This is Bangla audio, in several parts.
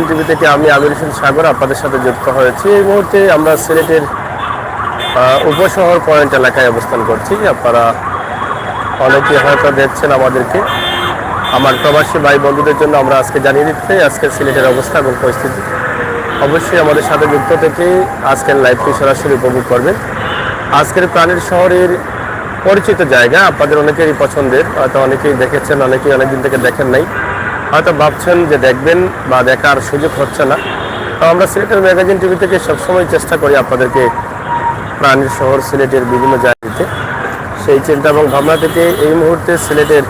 টিভি থেকে আমি আমির হোসেন সাগর আপনাদের সাথে যুক্ত হয়েছি। এই মুহূর্তে আমরা সিলেটের উপশহর পয়েন্ট এলাকায় অবস্থান করছি। আপনারা অনেকে হয়তো দেখছেন আমাদেরকে। আমার প্রবাসী ভাই বন্ধুদের জন্য আমরা আজকে জানিয়ে দিচ্ছি আজকের সিলেটের অবস্থা এবং পরিস্থিতি। অবশ্যই আমাদের সাথে যুক্ত থেকে আজকের লাইভটি সরাসরি উপভোগ করবেন। আজকের প্রাণের শহরের পরিচিত জায়গা আপনাদের অনেকেরই পছন্দের, হয়তো অনেকেই দেখেছেন, অনেকেই অনেকদিন থেকে দেখেন নাই, হয়তো ভাবছেন যে দেখবেন বা দেখার সুযোগ হচ্ছে না। তো আমরা সিলেটের ম্যাগাজিন টিভি থেকে সবসময় চেষ্টা করি আপনাদেরকে প্রাণের শহর সিলেটের বিভিন্ন জায়গাতে। সেই চিন্তা এবং ভাবনা থেকে এই মুহূর্তে সিলেটের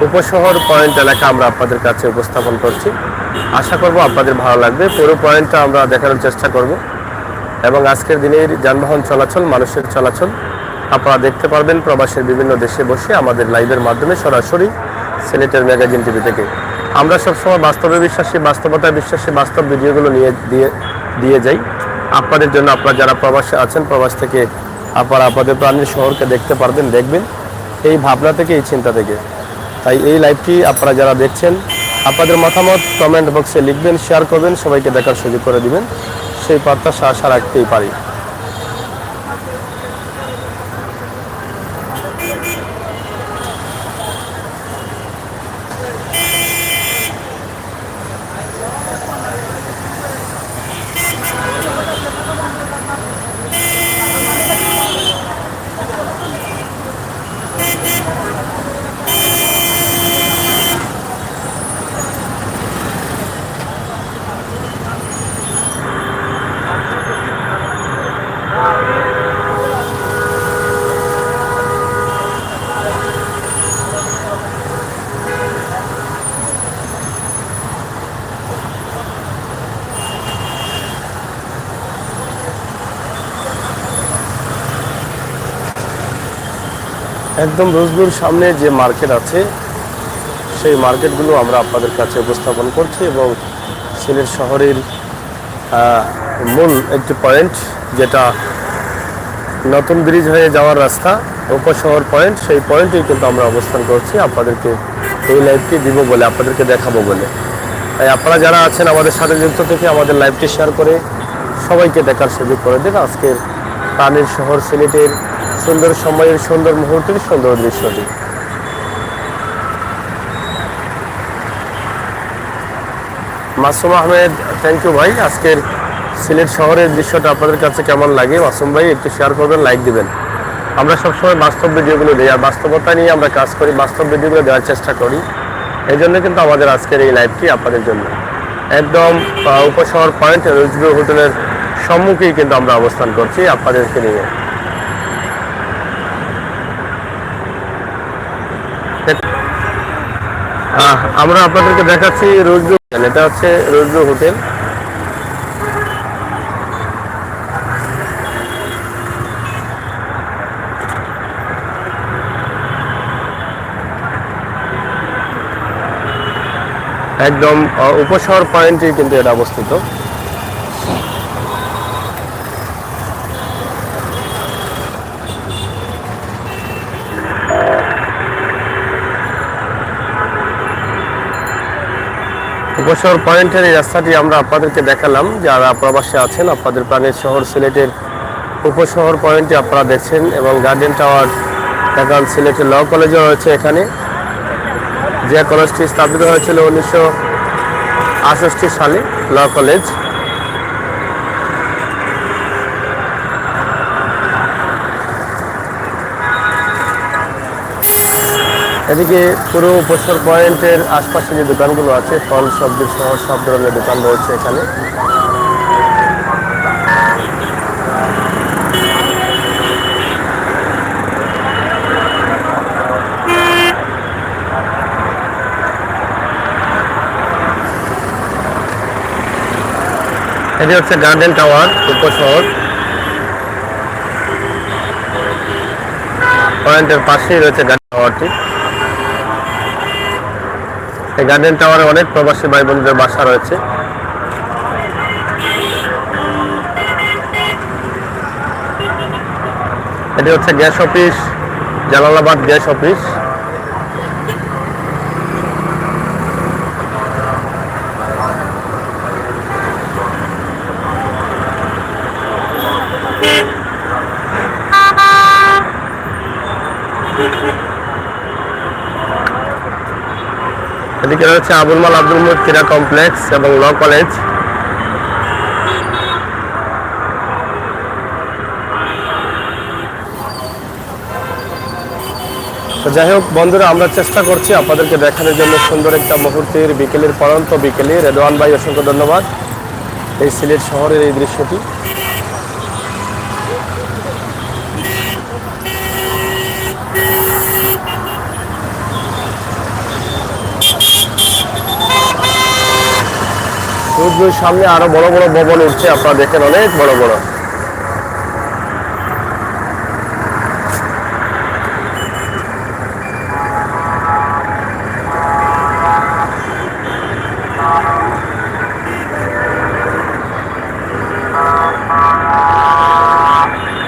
উপশহর পয়েন্ট এলাকা আমরা আপনাদের কাছে উপস্থাপন করছি। আশা করব আপনাদের ভালো লাগবে। পুরো পয়েন্টটা আমরা দেখানোর চেষ্টা করব এবং আজকের দিনের যানবাহন চলাচল, মানুষের চলাচল আপনারা দেখতে পারবেন প্রবাসের বিভিন্ন দেশে বসে আমাদের লাইভের মাধ্যমে সরাসরি সিলেটের ম্যাগাজিন টিভি থেকে। আমরা সবসময় বাস্তবে বিশ্বাসী, বাস্তবতায় বিশ্বাসী, বাস্তব ভিডিওগুলো দিয়ে যাই আপনাদের জন্য। আপনারা যারা প্রবাসে আছেন, প্রবাস থেকে আপনারা আপনাদের প্রাণের শহরকে দেখতে পারবেন, দেখবেন এই ভাবনা থেকে, এই চিন্তা থেকে। তাই এই লাইভটি আপনারা যারা দেখছেন আপনাদের মতামত কমেন্ট বক্সে লিখবেন, শেয়ার করবেন, সবাইকে দেখার সুযোগ করে দিবেন, সেই প্রত্যাশা আশা রাখতেই পারি। একদম রোজগুর সামনে যে মার্কেট আছে সেই মার্কেটগুলো আমরা আপনাদের কাছে উপস্থাপন করছি এবং সিলেট শহরের মূল একটি পয়েন্ট, যেটা নতুন ব্রিজ হয়ে যাওয়ার রাস্তা, উপশহর পয়েন্ট, সেই পয়েন্টেই কিন্তু আমরা অবস্থান করছি। আপনাদেরকে এই লাইভটি দিব বলে, আপনাদেরকে দেখাবো বলে। তাই আপনারা যারা আছেন আমাদের সাথে যুক্ত থেকে আমাদের লাইভটি শেয়ার করে সবাইকে দেখার সুযোগ করে দেন আজকের প্রাণের শহর সিলেটের সুন্দর সময়ের, সুন্দর মুহূর্তের সুন্দর দৃশ্যটি। মাসুম আহমেদ, থ্যাংক ইউ ভাই। আজকের সিলেট শহরের দৃশ্যটা আপনাদের কাছে কেমন লাগে মাসুম ভাই একটু শেয়ার করবেন, লাইক দিবেন। আমরা সবসময় বাস্তব ভিডিওগুলো দিই, আর বাস্তবতা নিয়ে আমরা কাজ করি, বাস্তব ভিডিওগুলো দেওয়ার চেষ্টা করি। এই জন্য কিন্তু আমাদের আজকের এই লাইভটি আপনাদের জন্য। একদম উপশহর পয়েন্ট রোজগুর হোটেলের সম্মুখেই কিন্তু আমরা অবস্থান করছি আপনাদেরকে নিয়ে। আমরা আপনাদেরকে দেখাচ্ছি রোজগু, এটা হচ্ছে রোজগু হোটেল। একদম উপশহর পয়েন্টে কিন্তু এটা অবস্থিত। উপশহর পয়েন্টের এই রাস্তাটি আমরা আপনাদেরকে দেখালাম। যারা প্রবাসে আছেন আপনাদের প্রাণের শহর সিলেটের উপশহর পয়েন্টে আপনারা দেখছেন, এবং গার্ডেন টাওয়ার এখন সিলেটের ল কলেজও রয়েছে এখানে, যে কলেজটি স্থাপিত হয়েছিল 1968 সালে, ল কলেজ। এদিকে পুরো উপশহর পয়েন্টের আশপাশে যে দোকানগুলো আছে, ফল সবজি সহ সব ধরনের দোকান রয়েছে এখানে। এটি হচ্ছে গার্ডেন টাওয়ার উপশহর পয়েন্টের পাশেই রয়েছে গার্ডেন টাওয়ারটি। এই গার্ডেন টাওয়ারে অনেক প্রবাসী ভাই বোনদের বাসা রয়েছে। এটি হচ্ছে gas office, Jalalabad gas office. এদিকে রয়েছে আবুল মাল আব্দুল মুদ ক্রীড়া কমপ্লেক্স এবং ল কলেজ। তো যাই হোক বন্ধুরা, আমরা চেষ্টা করছি আপনাদেরকে দেখানোর জন্য সুন্দর একটা মুহূর্তের বিকেলের পরন্ত বিকেলে। রেদওয়ান ভাই অসংখ্য ধন্যবাদ এই সিলেট শহরের এই দৃশ্যটি। সামনে আরো বড় বড় ভবন উঠছে, আপনারা দেখেন অনেক বড় বড়।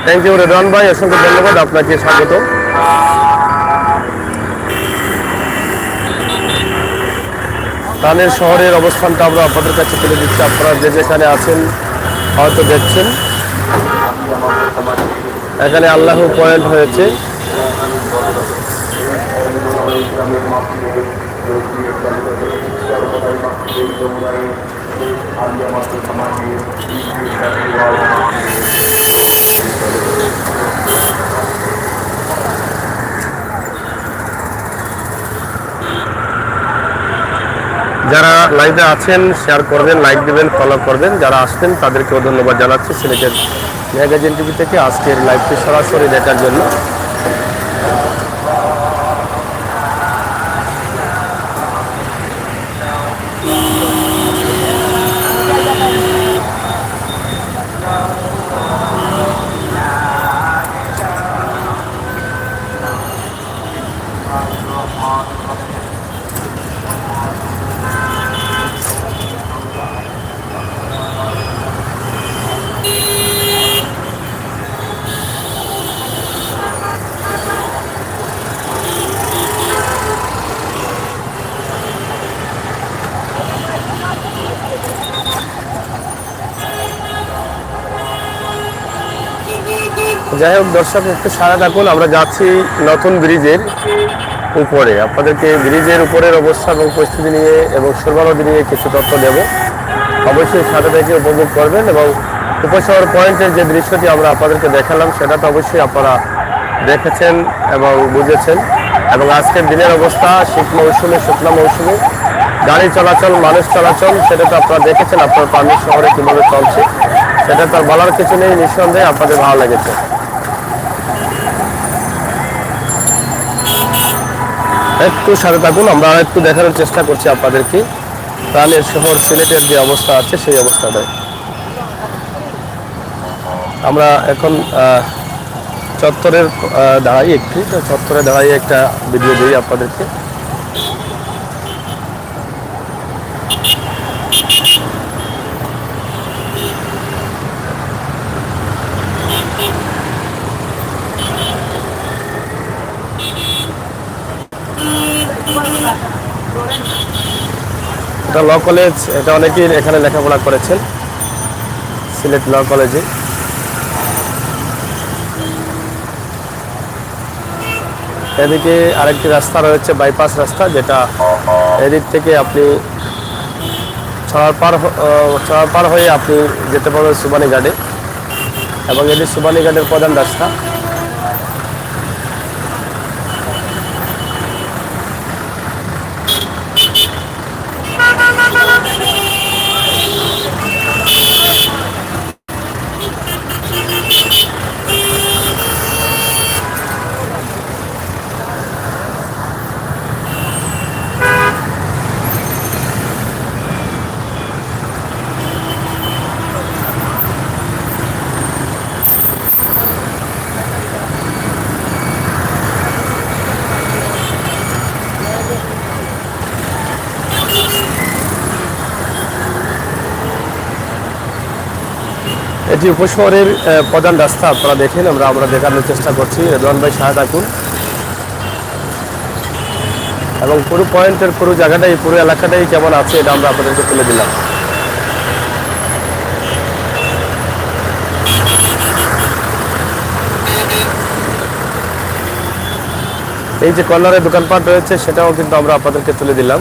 থ্যাংক ইউ রেদওয়ান ভাই, অসংখ্য ধন্যবাদ আপনাকে, স্বাগত। প্রাণের শহরের অবস্থানটা আমরা আপনাদের কাছে তুলে দিচ্ছি। আপনারা যে যেখানে আছেন হয়তো দেখছেন, এখানে আল্লাহ পয়েন্ট হয়েছে। যারা লাইভে আছেন শেয়ার করবেন, লাইক দিবেন, ফলো করবেন। যারা আসছেন তাদেরকেও ধন্যবাদ জানাচ্ছি সিলেটের ম্যাগাজিন টিভি থেকে আজকের লাইভটি সরাসরি দেখার জন্য। যাই হোক দর্শক, একটু সারা থাকুন। আমরা যাচ্ছি নতুন ব্রিজের উপরে। আপনাদেরকে ব্রিজের উপরের অবস্থা এবং পরিস্থিতি নিয়ে এবং সুরমা নদী নিয়ে কিছু তথ্য দেব। অবশ্যই সাথে থেকে উপভোগ করবেন এবং উপশহর পয়েন্টের যে দৃশ্যটি আমরা আপনাদেরকে দেখালাম সেটা তো অবশ্যই আপনারা দেখেছেন এবং বুঝেছেন। এবং আজকের দিনের অবস্থা শীত মৌসুমে, শুকনো মৌসুমে গাড়ি চলাচল, মানুষ চলাচল, সেটা তো আপনারা দেখেছেন আপনার প্রাণের শহরে কীভাবে চলছে। সেটা তো বলার কিছু নেই, নিঃসন্দেহে আপনাদের ভালো লেগেছে। একটু সাথে থাকুন, আমরা একটু দেখানোর চেষ্টা করছি আপনাদেরকে প্রাণের শহর সিলেটের যে অবস্থা আছে সেই অবস্থাটায়। আমরা এখন চত্বরের দাঁড়াই, একটি চত্বরে দাঁড়াই একটা ভিডিও দিই আপনাদেরকে। এটা ল কলেজ, এটা অনেকেই এখানে লেখাপড়া করেছেন সিলেট ল কলেজে। এদিকে আরেকটি রাস্তা রয়েছে, বাইপাস রাস্তা, যেটা এদিক থেকে আপনি ছড়ারপাড় হয়ে আপনি যেতে পারবেন সুবানীঘাটে। এবং এটি সুবানীঘাটের প্রধান রাস্তা। এটি উপশহরের প্রধান রাস্তা, আপনারা দেখেন, আমরা দেখানোর চেষ্টা করছি। রেদওয়ান ভাই সাথে থাকুন এবং পুরো পয়েন্টের পুরো জায়গাটাই, পুরো এলাকাটাই কেমন আছে এটা আমরা আপনাদেরকে তুলে দিলাম। এই যে কর্নারে দোকানপাট রয়েছে সেটাও কিন্তু আমরা আপনাদেরকে তুলে দিলাম।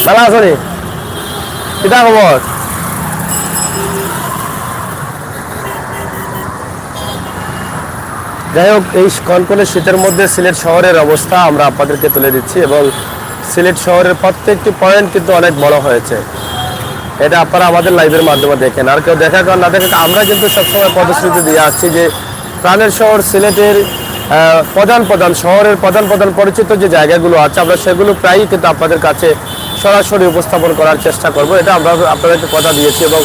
ভালো আছো রে? কিটা খবর? যাই হোক, এই কনকনে শীতের মধ্যে সিলেট শহরের অবস্থা আমরা আপনাদেরকে তুলে দিচ্ছি এবং সিলেট শহরের প্রত্যেকটি পয়েন্ট কিন্তু অনেক বড় হয়েছে। এটা আপনারা আমাদের লাইভের মাধ্যমে দেখেন, আর কেউ দেখা না দেখেন, আমরা কিন্তু সবসময় প্রতিশ্রুতি দিয়ে আসছি যে প্রাণের শহর সিলেটের শহরের প্রধান পরিচিত যে জায়গাগুলো আছে আমরা সেগুলো প্রায়ই কিন্তু আপনাদের কাছে সরাসরি উপস্থাপন করার চেষ্টা করব। এটা আমরা আপনাদেরকে কথা দিয়েছি এবং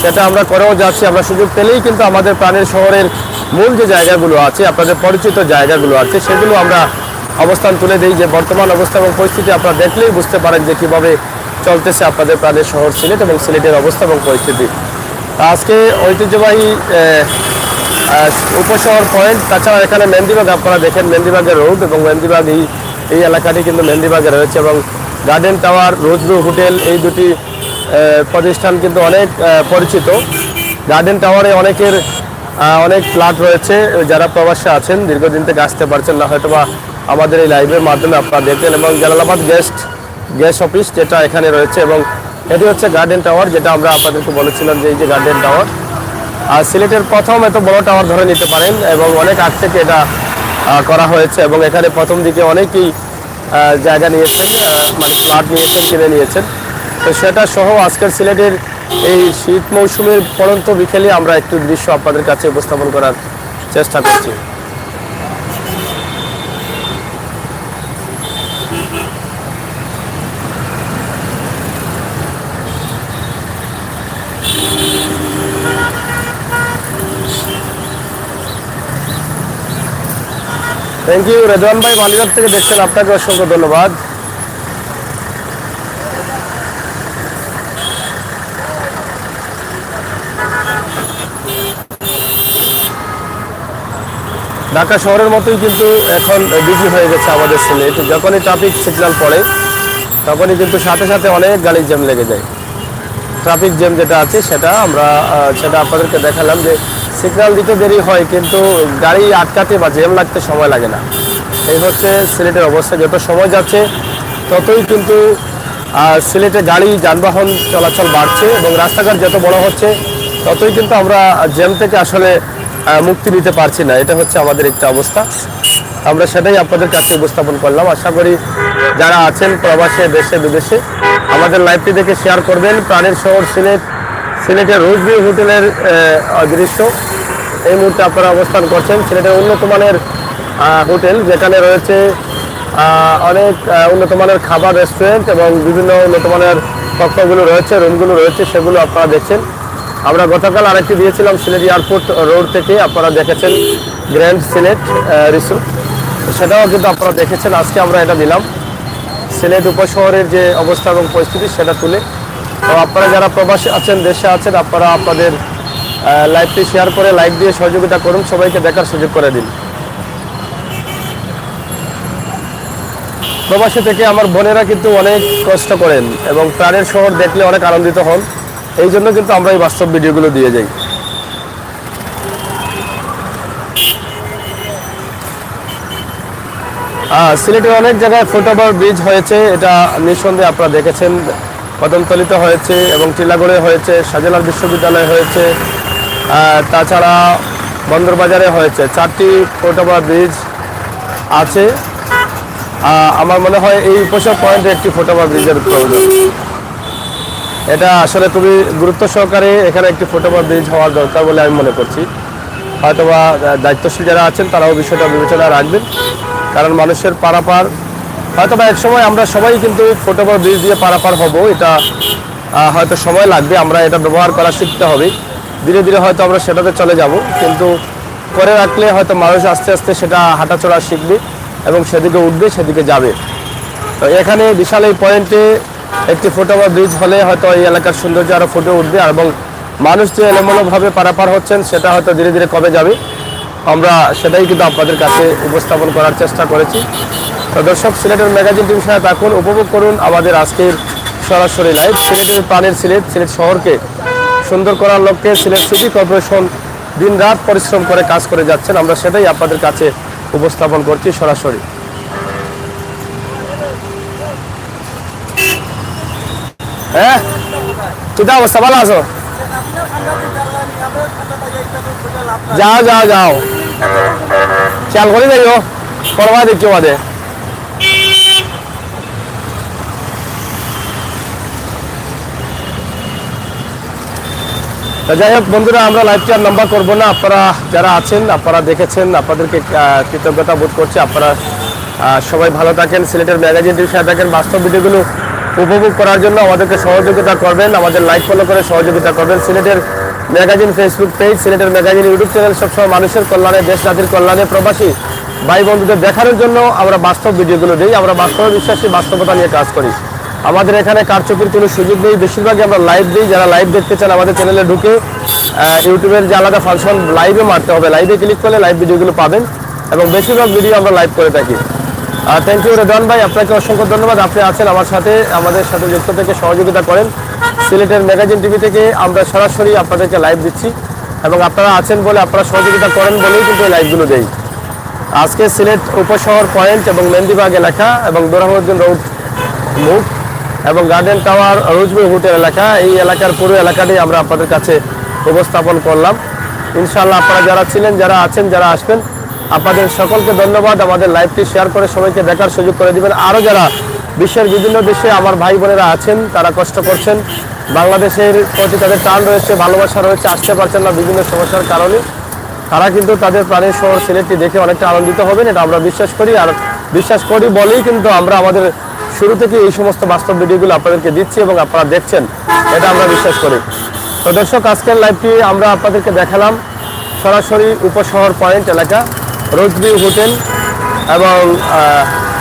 সেটা আমরা করেও যাচ্ছি। আমরা সুযোগ পেলেই কিন্তু আমাদের প্রাণের শহরের মূল যে জায়গাগুলো আছে, আপনাদের পরিচিত জায়গাগুলো আছে, সেগুলো আমরা অবস্থান তুলে দিই। যে বর্তমান অবস্থা এবং পরিস্থিতি আপনারা দেখলেই বুঝতে পারেন যে কীভাবে চলতেছে আপনাদের প্রাণের শহর সিলেট এবং সিলেটের অবস্থা এবং পরিস্থিতি। আজকে ঐতিহ্যবাহী উপশহর পয়েন্ট, তাছাড়া এখানে মেহেন্দিবাগ আপনারা দেখেন, মেহেন্দিবাগের রোড এবং মেহেন্দিবাগ এই এলাকাটি কিন্তু মেহেন্দিবাগে রয়েছে এবং গার্ডেন টাওয়ার, রোজব্লু হোটেল, এই দুটি প্রতিষ্ঠান কিন্তু অনেক পরিচিত। গার্ডেন টাওয়ারে অনেক ফ্ল্যাট রয়েছে। যারা প্রবাসে আছেন, দীর্ঘদিন থেকে আসতে পারছেন না, হয়তো বা আমাদের এই লাইভের মাধ্যমে আপনারা দেখেন। এবং জালালাবাদ গ্যাস অফিস যেটা এখানে রয়েছে এবং এটি হচ্ছে গার্ডেন টাওয়ার, যেটা আমরা আপনাদেরকে বলেছিলাম যে এই যে গার্ডেন টাওয়ার। আর সিলেটের প্রথম এত বড় টাওয়ার ধরে নিতে পারেন এবং অনেক আগ থেকে এটা করা হয়েছে এবং এখানে প্রথম দিকে অনেকেই জায়গা নিয়েছেন, মানে ফ্ল্যাট নিয়েছেন, কিনে নিয়েছেন। তো সেটা সহ আজকের সিলেটের এই শীত মৌসুমের পড়ন্ত বিকেলে আমরা একটু দৃশ্য আপনাদের কাছে উপস্থাপন করার চেষ্টা করছি। থ্যাংক ইউ রেজওয়ান ভাই, মালিবাগ থেকে দেখছেন, আপনাকে অসংখ্য ধন্যবাদ। ঢাকা শহরের মতোই কিন্তু এখন বিজি হয়ে গেছে আমাদের সিলেট। যখনই ট্রাফিক সিগন্যাল পড়ে তখনই কিন্তু সাথে সাথে অনেক গাড়ির জ্যাম লেগে যায়। ট্রাফিক জ্যাম যেটা আছে সেটা আপনাদেরকে দেখালাম যে সিগন্যাল দিতে দেরি হয় কিন্তু গাড়ি আটকাতে বা জ্যাম লাগতে সময় লাগে না। এই হচ্ছে সিলেটের অবস্থা। যত সময় যাচ্ছে ততই কিন্তু সিলেটে গাড়ি যানবাহন চলাচল বাড়ছে এবং রাস্তাঘাট যত বড় হচ্ছে ততই কিন্তু আমরা জ্যাম থেকে আসলে মুক্তি নিতে পারছি না। এটা হচ্ছে আমাদের একটা অবস্থা। আমরা সেটাই আপনাদের কাছে উপস্থাপন করলাম। আশা করি যারা আছেন প্রবাসে, দেশে বিদেশে, আমাদের লাইভটি দেখে শেয়ার করবেন। প্রাণের শহর সিলেটের রোজব্লু হোটেলের দৃশ্য এই মুহূর্তে আপনারা অবস্থান করছেন। সিলেটের উন্নত মানের হোটেল, যেখানে রয়েছে অনেক উন্নত মানের খাবার, রেস্টুরেন্ট এবং বিভিন্ন উন্নত মানের কক্ষগুলো রয়েছে, রুমগুলো রয়েছে, সেগুলো আপনারা দেখছেন। আমরা গতকাল আরেকটি দিয়েছিলাম সিলেট এয়ারপোর্ট রোড থেকে, আপনারা দেখেছেন গ্র্যান্ড সিলেট রিসোর্ট, সেটাও কিন্তু আপনারা দেখেছেন। আজকে আমরা এটা দিলাম সিলেট উপশহরের যে অবস্থা এবং পরিস্থিতি সেটা তুলে। তো আপনারা যারা প্রবাসী আছেন, দেশে আছেন, আপনারা আপনাদের লাইভটি শেয়ার করে লাইক দিয়ে সহযোগিতা করুন, সবাইকে দেখার সুযোগ করে দিন। প্রবাসী থেকে আমার বোনেরা কিন্তু অনেক কষ্ট করেন এবং প্রাণের শহর দেখলে অনেক আনন্দিত হন। এই জন্য কিন্তু আমরা এই বাস্তব ভিডিওগুলো দিয়ে যাই। সিলেটের অনেক জায়গায় ফুটওভার ব্রিজ হয়েছে, এটা নিঃসন্দেহে আপনারা দেখেছেন। কদমতলিতে হয়েছে এবং টিলাগড়ে হয়েছে, শাহজালাল বিশ্ববিদ্যালয়ে হয়েছে, তাছাড়া বন্দরবাজারে হয়েছে। 4টি ফুটওভার ব্রিজ আছে। আমার মনে হয় এই উপসব পয়েন্টে একটি ফুটওভার ব্রিজের প্রয়োজন। এটা আসলে খুবই গুরুত্ব সহকারে এখানে একটি ফুটওভার ব্রিজ হওয়ার দরকার বলে আমি মনে করছি। হয়তোবা দায়িত্বশীল যারা আছেন তারাও বিষয়টা বিবেচনায় রাখবেন, কারণ মানুষের পারাপার হয়তোবা এক সময় আমরা সবাই কিন্তু ফুটওভার ব্রিজ দিয়ে পারাপার হব। এটা হয়তো সময় লাগবে, আমরা এটা ব্যবহার করা শিখতে হবে। ধীরে ধীরে হয়তো আমরা সেটাতে চলে যাব, কিন্তু করে রাখলে হয়তো মানুষ আস্তে আস্তে সেটা হাঁটাচলা শিখবে এবং সেদিকে উঠবে, সেদিকে যাবে। তো এখানে বিশাল এই পয়েন্টে একটি ফুটওভার ব্রিজ হলে হয়তো এই এলাকার সৌন্দর্য আরও ফুটে উঠবে এবং মানুষ যে এলোমেলোভাবে পারাপার হচ্ছেন সেটা হয়তো ধীরে ধীরে কমে যাবে। আমরা সেটাই কিন্তু আপনাদের কাছে উপস্থাপন করার চেষ্টা করেছি। তো দর্শক, সিলেটের ম্যাগাজিন টিভির সাথে থাকুন, উপভোগ করুন আমাদের আজকের সরাসরি লাইভ। সিলেটের প্রাণের সিলেট শহরকে সুন্দর করার লক্ষ্যে সিলেট সিটি কর্পোরেশন দিন রাত পরিশ্রম করে কাজ করে যাচ্ছেন। আমরা সেটাই আপনাদের কাছে উপস্থাপন করছি সরাসরি। হ্যাঁ কিতা অবস্থা ভালো আছো যাও যাও যাও খেয়াল করে যাইও পরবা দেখছো বাদে যাই হোক বন্ধুরা আমরা লাইভটি আর লম্বা করবো না আপনারা যারা আছেন আপনারা দেখেছেন আপনাদেরকে কৃতজ্ঞতা বোধ করছি আপনারা সবাই ভালো থাকেন সিলেটের ম্যাগাজিনটির সাথে থাকেন বাস্তব ভিডিওগুলো উপভোগ করার জন্য আমাদেরকে সহযোগিতা করবেন আমাদের লাইক ফলো করে সহযোগিতা করবেন সিলেটের ম্যাগাজিন ফেসবুক পেজ সিলেটের ম্যাগাজিন ইউটিউব চ্যানেল সবসময় মানুষের কল্যাণে দেশ জাতির কল্যাণে প্রবাসী ভাই বন্ধুদের দেখানোর জন্য আমরা বাস্তব ভিডিওগুলো দিই আমরা বাস্তবে বিশ্বাসী বাস্তবতা নিয়ে কাজ করি আমাদের এখানে কারচুপির কোনো সুযোগ নেই বেশিরভাগই আমরা লাইভ দিই যারা লাইভ দেখতে চান আমাদের চ্যানেলে ঢুকে ইউটিউবের যে আলাদা ফাংশন লাইভে মারতে হবে লাইভে ক্লিক করলে লাইভ ভিডিওগুলো পাবেন এবং বেশিরভাগ ভিডিও আমরা লাইভ করে থাকি থ্যাংক ইউ রেদওয়ান ভাই আপনাকে অসংখ্য ধন্যবাদ আপনি আছেন আমার সাথে আমাদের সাথে যুক্ত থেকে সহযোগিতা করেন সিলেটের ম্যাগাজিন টিভি থেকে আমরা সরাসরি আপনাদেরকে লাইভ দিচ্ছি এবং আপনারা আছেন বলে আপনারা সহযোগিতা করেন বলেই কিন্তু এই লাইভগুলো দেই আজকে সিলেট উপশহর পয়েন্ট এবং মেহেন্দিবাগ এলাকা এবং দোরাহউদ্দিন রোড মুখ এবং গার্ডেন টাওয়ার রোজবে হোটেল এলাকা এই এলাকার পুরো এলাকাটি আমরা আপনাদের কাছে উপস্থাপন করলাম ইনশাআল্লাহ আপনারা যারা ছিলেন যারা আছেন যারা আসবেন আপনাদের সকলকে ধন্যবাদ আমাদের লাইভটি শেয়ার করে সবাইকে দেখার সুযোগ করে দিবেন আরও যারা বিশ্বের বিভিন্ন দেশে আমার ভাই বোনেরা আছেন তারা কষ্ট করছেন বাংলাদেশের প্রতি তাদের টান রয়েছে ভালোবাসা রয়েছে আসতে পারছেন না বিভিন্ন সমস্যার কারণে তারা কিন্তু তাদের প্রাণের শহর সিলেটটি দেখে অনেকটা আনন্দিত হবেন এটা আমরা বিশ্বাস করি আর বিশ্বাস করি বলেই কিন্তু আমরা আমাদের শুরু থেকে এই সমস্ত বাস্তব ভিডিওগুলো আপনাদেরকে দিচ্ছি এবং আপনারা দেখছেন এটা আমরা বিশ্বাস করি তো দর্শক আজকের লাইভটি আমরা আপনাদেরকে দেখালাম সরাসরি উপশহর পয়েন্ট এলাকা রোজবি হোটেল এবং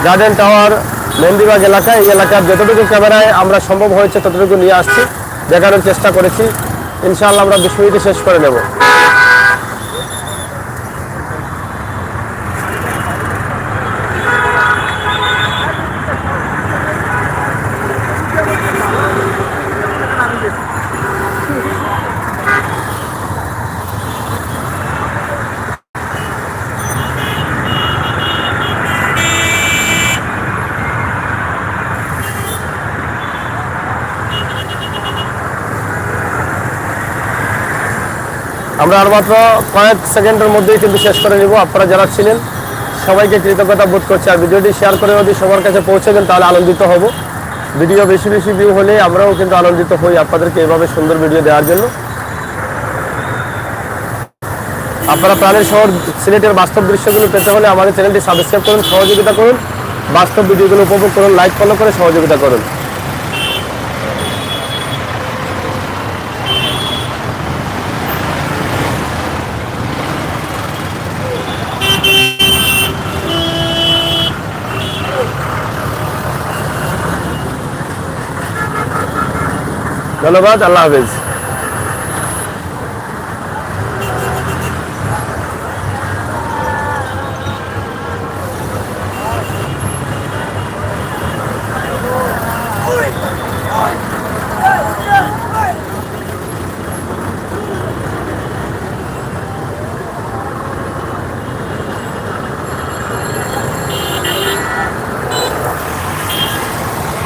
গার্ডেন টাওয়ার মেহেন্দিবাগ এলাকা এই এলাকার যতটুকু ক্যামেরায় আমরা সম্ভব হয়েছে ততটুকু নিয়ে আসছি দেখানোর চেষ্টা করেছি ইনশাআল্লাহ আমরা 20 মিনিটে শেষ করে নেব আমরা আর মাত্র কয়েক সেকেন্ডের মধ্যেই কিন্তু শেষ করে নিব আপনারা যারা ছিলেন সবাইকে কৃতজ্ঞতা বোধ করছি আর ভিডিওটি শেয়ার করে যদি সবার কাছে পৌঁছে দেন তাহলে আনন্দিত হব ভিডিও বেশি বেশি ভিউ হলে আমরাও কিন্তু আনন্দিত হই আপনাদেরকে এভাবে সুন্দর ভিডিও দেওয়ার জন্য আপনারা প্রাণের শহর সিলেটের বাস্তব দৃশ্যগুলো পেতে হলে আমাদের চ্যানেলটি সাবস্ক্রাইব করুন সহযোগিতা করুন বাস্তব ভিডিওগুলো উপভোগ করুন লাইক ফলো করে সহযোগিতা করুন ধন্যবাদ আল্লাহ হাফেজ